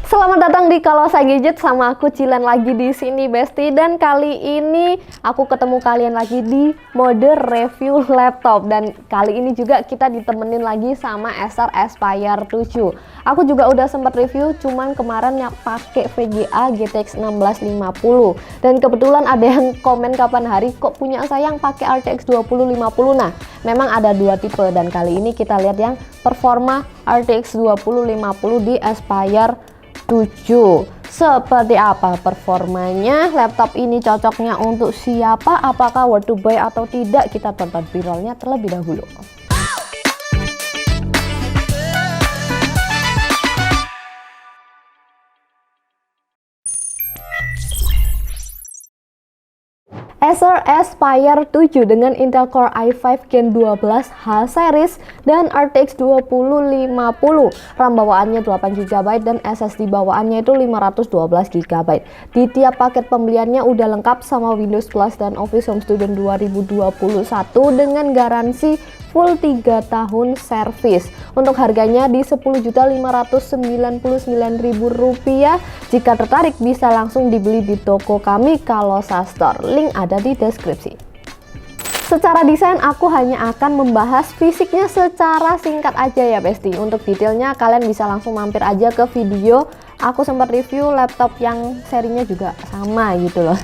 Selamat datang di Kalosa Gadget, sama aku Cilan lagi di sini, Besti. Dan kali ini aku ketemu kalian lagi di mode review laptop. Dan kali ini juga kita ditemenin lagi sama Acer Aspire 7. Aku juga udah sempat review, cuman kemarin yang pakai VGA GTX 1650. Dan kebetulan ada yang komen kapan hari kok punya saya yang pakai RTX 2050. Nah, memang ada dua tipe dan kali ini kita lihat yang performa RTX 2050 di Aspire 7. Seperti apa performanya, laptop ini cocoknya untuk siapa, apakah worth to buy atau tidak, kita tonton viralnya terlebih dahulu. Acer Aspire 7 dengan Intel Core i5 Gen 12 H-Series dan RTX 2050. RAM bawaannya 8GB dan SSD bawaannya itu 512GB. Di tiap paket pembeliannya udah lengkap sama Windows Plus dan Office Home Student 2021 dengan garansi full 3 tahun servis. Untuk harganya di Rp10.599.000. Jika tertarik bisa langsung dibeli di toko kami Kalosa Store. Link ada di deskripsi. Secara desain aku hanya akan membahas fisiknya secara singkat aja ya Besti. Untuk detailnya kalian bisa langsung mampir aja ke video. Aku sempat review laptop yang serinya juga sama gitu loh.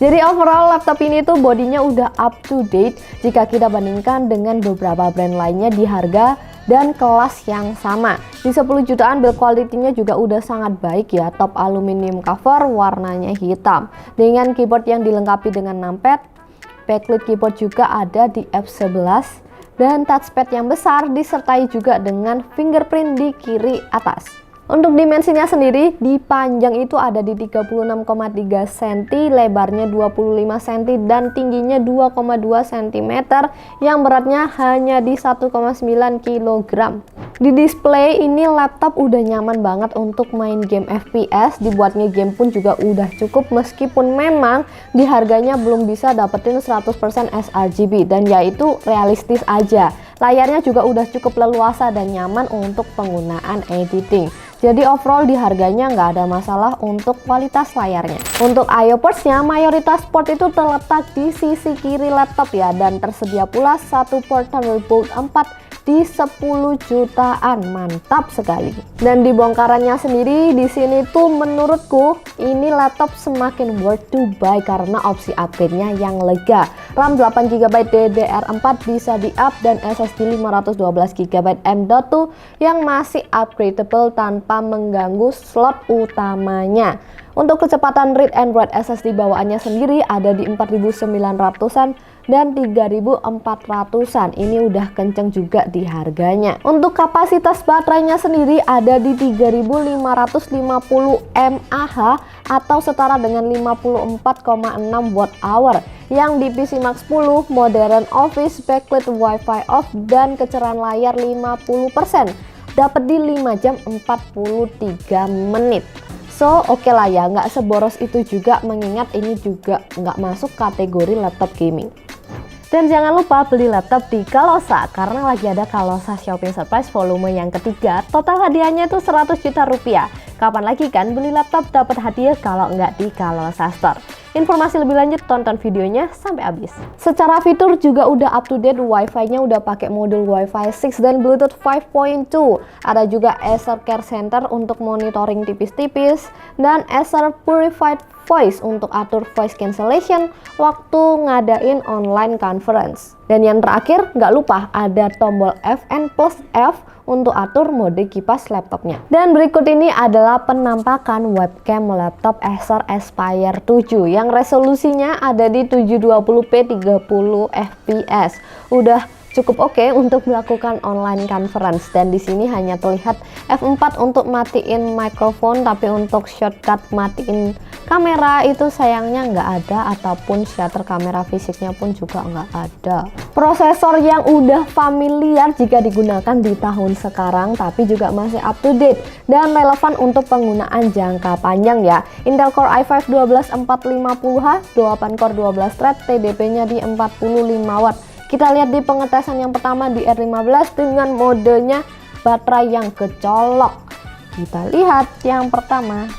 Jadi overall laptop ini tuh bodinya udah up to date jika kita bandingkan dengan beberapa brand lainnya di harga dan kelas yang sama. Di 10 jutaan build quality-nya juga udah sangat baik ya. Top aluminium cover, warnanya hitam dengan keyboard yang dilengkapi dengan numpad. Backlit keyboard juga ada di F11 dan touchpad yang besar disertai juga dengan fingerprint di kiri atas. Untuk dimensinya sendiri, di panjang itu ada di 36,3 cm, lebarnya 25 cm dan tingginya 2,2 cm, yang beratnya hanya di 1,9 kg. Di display ini laptop udah nyaman banget untuk main game FPS, dibuatnya game pun juga udah cukup meskipun memang di harganya belum bisa dapetin 100% sRGB dan yaitu realistis aja. Layarnya juga udah cukup leluasa dan nyaman untuk penggunaan editing. Jadi overall di harganya nggak ada masalah untuk kualitas layarnya. Untuk I/O ports-nya, mayoritas port itu terletak di sisi kiri laptop ya, dan tersedia pula satu port Thunderbolt 4 di 10 jutaan. Mantap sekali. Dan di bongkarannya sendiri di sini tuh menurutku ini laptop semakin worth to buy karena opsi upgrade-nya yang lega. RAM 8GB DDR4 bisa di-up dan SSD 512GB M.2 yang masih upgradable tanpa mengganggu slot utamanya. Untuk kecepatan read and write SSD bawaannya sendiri ada di 4900-an dan 3400-an. Ini udah kenceng juga di harganya. Untuk kapasitas baterainya sendiri ada di 3550 mAh atau setara dengan 54,6 Wh yang di PC Max 10, modern office, backlit Wi-Fi off dan kecerahan layar 50%. Dapat di 5 jam 43 menit. So oke lah ya, nggak seboros itu juga mengingat ini juga nggak masuk kategori laptop gaming. Dan jangan lupa beli laptop di Kalosa karena lagi ada Kalosa Shopping Surprise volume yang ketiga. Total hadiahnya itu 100 juta rupiah. Kapan lagi kan beli laptop dapat hadiah kalau nggak di Kalosa Store? Informasi lebih lanjut tonton videonya sampai habis. Secara fitur juga udah up to date, Wi-Fi-nya udah pakai modul Wi-Fi 6 dan Bluetooth 5.2. Ada juga Acer Care Center untuk monitoring tipis-tipis dan Acer Purified Voice untuk atur voice cancellation waktu ngadain online conference. Dan yang terakhir nggak lupa ada tombol Fn plus F untuk atur mode kipas laptopnya. Dan berikut ini adalah penampakan webcam laptop Acer Aspire 7 yang resolusinya ada di 720p 30 fps. Udah cukup oke untuk melakukan online conference, dan di sini hanya terlihat F4 untuk matiin mikrofon, tapi untuk shortcut matiin kamera itu sayangnya nggak ada, ataupun shutter kamera fisiknya pun juga nggak ada. Prosesor yang udah familiar jika digunakan di tahun sekarang, tapi juga masih up to date dan relevan untuk penggunaan jangka panjang ya. Intel Core i5 12450H, 8 core 12 thread, TDP-nya di 45 watt. Kita lihat di pengetesan yang pertama di R15 dengan modenya baterai yang kecolok. Kita lihat yang pertama,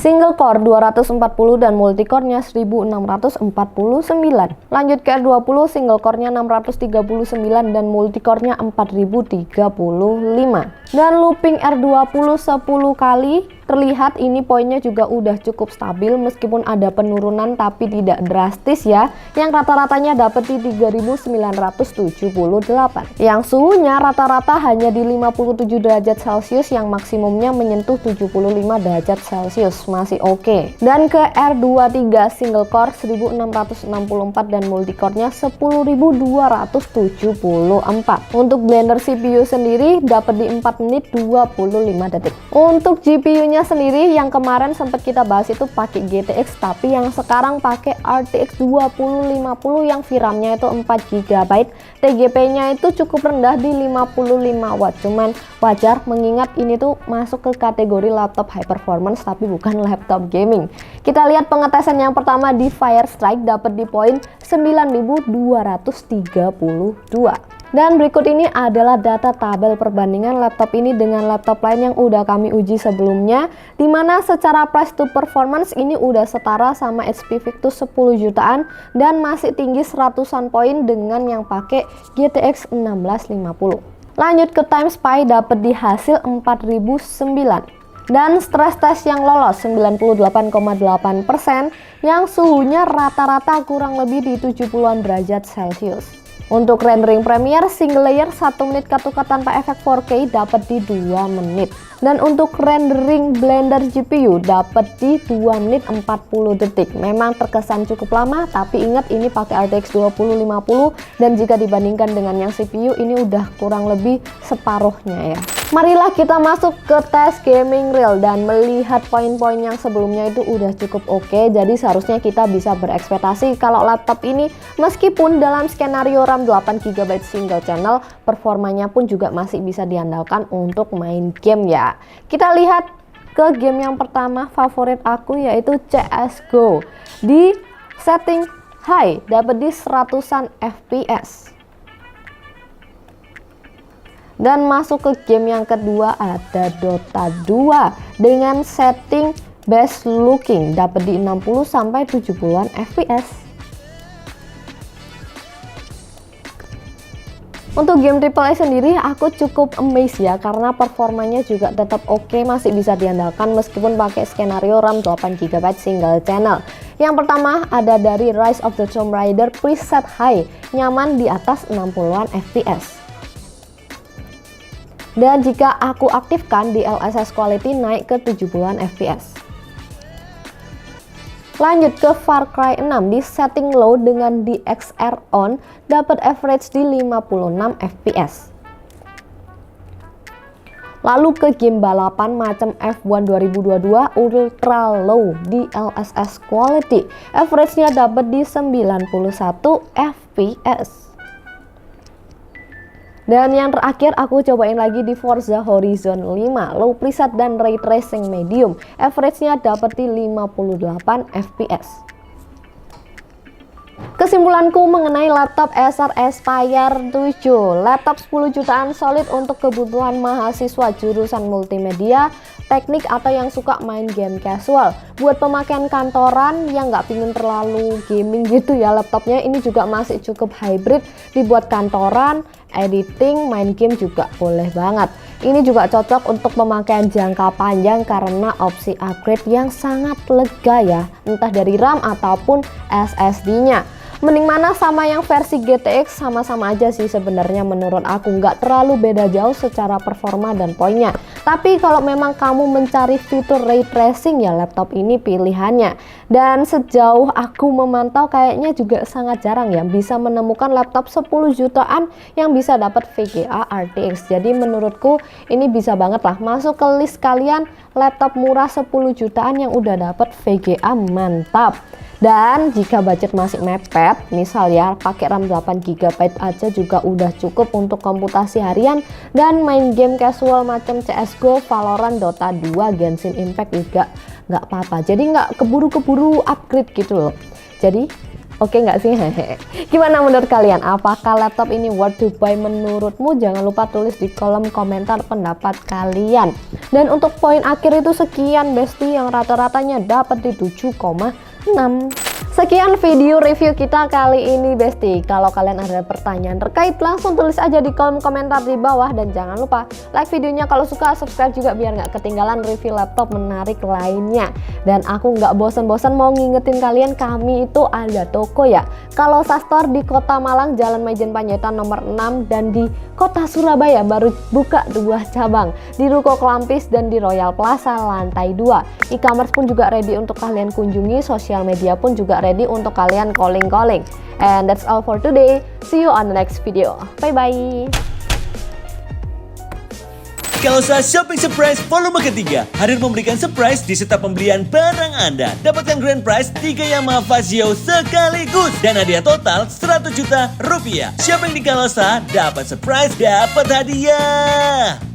single core 240 dan multicore-nya 1649. Lanjut ke R20, single core-nya 639 dan multicore-nya 4035. Dan looping R20 10 kali. Terlihat ini poinnya juga udah cukup stabil meskipun ada penurunan tapi tidak drastis ya. Yang rata-ratanya dapat di 3978. Yang suhunya rata-rata hanya di 57 derajat Celcius, yang maksimumnya menyentuh 75 derajat Celcius. Masih oke. Dan ke R23 single core 1664 dan multicore-nya 10274. Untuk blender CPU sendiri dapat di 4 menit 25 detik. Untuk GPU-nya sendiri yang kemarin sempat kita bahas itu pakai GTX, tapi yang sekarang pakai RTX 2050 yang VRAM-nya itu 4 GB. TGP-nya itu cukup rendah di 55 watt. Cuman wajar mengingat ini tuh masuk ke kategori laptop high performance tapi bukan laptop gaming. Kita lihat pengetesan yang pertama di Firestrike dapat di poin 9232. Dan berikut ini adalah data tabel perbandingan laptop ini dengan laptop lain yang udah kami uji sebelumnya, dimana secara price to performance ini udah setara sama HP Victus 10 jutaan dan masih tinggi 100-an poin dengan yang pakai GTX 1650. Lanjut ke Time Spy dapat di hasil 4009. Dan stress test yang lolos 98,8%, yang suhunya rata-rata kurang lebih di 70-an derajat Celcius. Untuk rendering Premiere single layer 1 menit ketukan tanpa efek 4K dapat di 2 menit. Dan untuk rendering Blender GPU dapat di 2 menit 40 detik. Memang terkesan cukup lama, tapi ingat ini pakai RTX 2050 dan jika dibandingkan dengan yang CPU ini udah kurang lebih separuhnya ya. Marilah kita masuk ke tes gaming real dan melihat poin-poin yang sebelumnya itu udah cukup oke. Jadi seharusnya kita bisa berekspektasi kalau laptop ini meskipun dalam skenario RAM 8GB single channel, performanya pun juga masih bisa diandalkan untuk main game ya. Kita lihat ke game yang pertama favorit aku yaitu CSGO. Di setting high dapat di 100-an FPS. Dan masuk ke game yang kedua ada Dota 2 dengan setting best looking dapat di 60 sampai 70-an FPS. Untuk game AAA sendiri aku cukup amazed ya karena performanya juga tetap oke, masih bisa diandalkan meskipun pakai skenario RAM 8GB single channel. Yang pertama ada dari Rise of the Tomb Raider preset high, nyaman di atas 60-an FPS. Dan jika aku aktifkan di DLSS quality naik ke 70-an FPS. Lanjut ke Far Cry 6 di setting low dengan DXR on dapat average di 56 FPS. Lalu ke game balapan macam F1 2022 ultra low di DLSS quality, average-nya dapat di 91 FPS. Dan yang terakhir aku cobain lagi di Forza Horizon 5 low preset dan ray tracing medium, average-nya dapat di 58 FPS. Kesimpulanku mengenai laptop Acer Aspire 7, laptop 10 jutaan solid untuk kebutuhan mahasiswa jurusan multimedia, teknik atau yang suka main game casual. Buat pemakaian kantoran yang nggak pingin terlalu gaming gitu ya, laptopnya ini juga masih cukup hybrid, dibuat kantoran, editing, main game juga boleh banget. Ini juga cocok untuk pemakaian jangka panjang karena opsi upgrade yang sangat lega ya, entah dari RAM ataupun SSD-nya. Mending mana sama yang versi GTX, sama-sama aja sih sebenarnya menurut aku, nggak terlalu beda jauh secara performa dan poinnya. Tapi kalau memang kamu mencari fitur ray tracing ya laptop ini pilihannya. Dan sejauh aku memantau kayaknya juga sangat jarang ya bisa menemukan laptop 10 jutaan yang bisa dapat VGA RTX. Jadi menurutku ini bisa banget lah masuk ke list kalian laptop murah 10 jutaan yang udah dapat VGA mantap. Dan jika budget masih mepet, misal ya pakai RAM 8GB aja juga udah cukup untuk komputasi harian dan main game casual macam CSGO, Valorant, Dota 2, Genshin Impact juga nggak apa-apa. Jadi nggak keburu-keburu upgrade gitu loh. Jadi Oke nggak sih? Gimana menurut kalian? Apakah laptop ini worth to buy menurutmu? Jangan lupa tulis di kolom komentar pendapat kalian. Dan untuk poin akhir itu sekian Besti, yang rata-ratanya dapat di 7,6. Sekian video review kita kali ini Besti. Kalau kalian ada pertanyaan terkait, langsung tulis aja di kolom komentar di bawah. Dan jangan lupa like videonya kalau suka, subscribe juga biar nggak ketinggalan review laptop menarik lainnya. Dan aku nggak bosan-bosan mau ngingetin kalian, kami itu ada toko ya. Kalau Sastor di Kota Malang, Jalan Majen Panjaitan nomor 6, dan di Kota Surabaya baru buka 2 cabang, di Ruko Kelampis dan di Royal Plaza lantai 2. E-commerce pun juga ready untuk kalian kunjungi, sosial media pun juga ready untuk kalian calling. And that's all for today. See you on the next video. Bye bye. Kalosa Shopping Surprise volume ketiga hadir memberikan surprise di setiap pembelian barang Anda. Dapatkan grand prize 3 Yamaha Fazio sekaligus dan hadiah total 100 juta rupiah. Shopping di Kalosa, dapat surprise, dapat hadiah.